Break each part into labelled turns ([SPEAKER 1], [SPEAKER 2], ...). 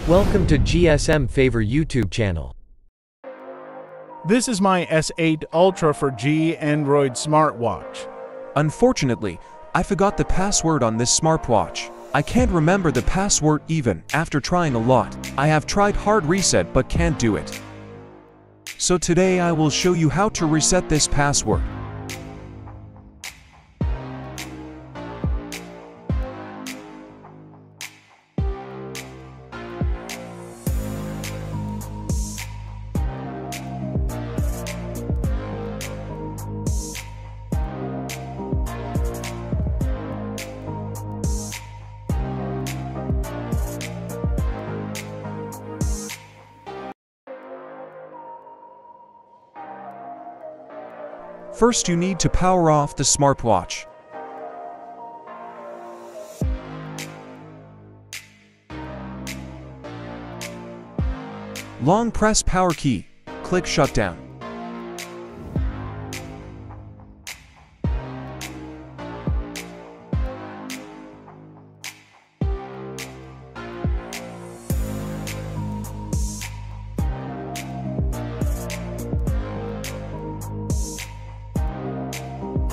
[SPEAKER 1] Welcome to GSM Favor YouTube channel.
[SPEAKER 2] This is my S8 Ultra for Android Smartwatch.
[SPEAKER 3] Unfortunately, I forgot the password on this smartwatch. I can't remember the password even after trying a lot. I have tried hard reset but can't do it. So today I will show you how to reset this password. First, you need to power off the smartwatch. Long press power key, click shutdown.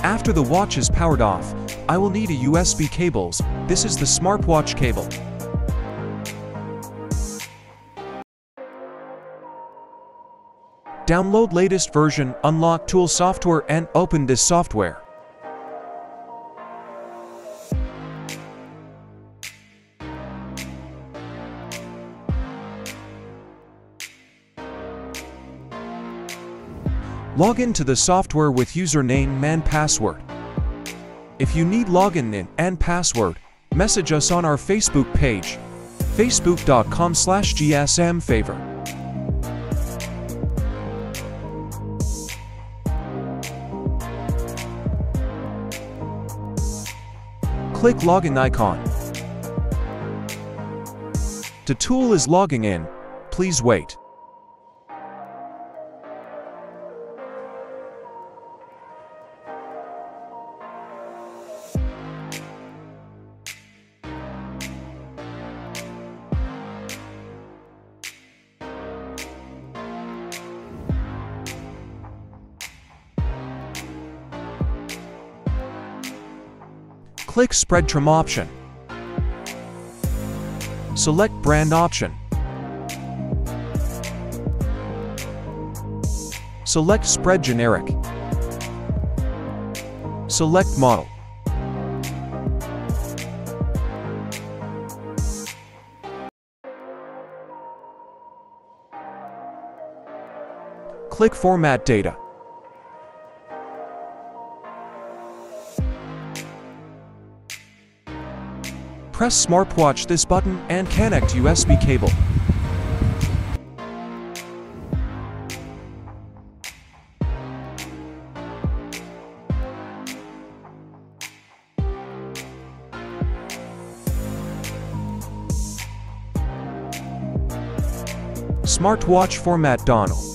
[SPEAKER 3] After the watch is powered off, I will need a USB cables. This is the smartwatch cable. Download latest version, unlock tool software and open this software. Log into the software with username and password. If you need login and password, message us on our Facebook page, facebook.com/GSM Favor. Click login icon. The tool is logging in. Please wait. Click Spread Trim option. Select Brand option. Select Spread Generic. Select Model. Click Format Data. Press Smartwatch this button and connect USB cable. Smartwatch format dongle.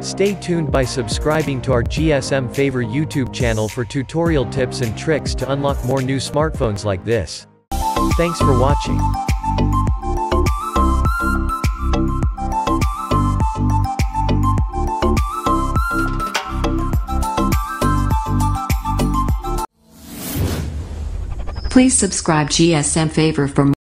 [SPEAKER 1] Stay tuned by subscribing to our GSM Favor YouTube channel for tutorial tips and tricks to unlock more new smartphones like this. Thanks for watching.
[SPEAKER 4] Please subscribe GSM Favor for more.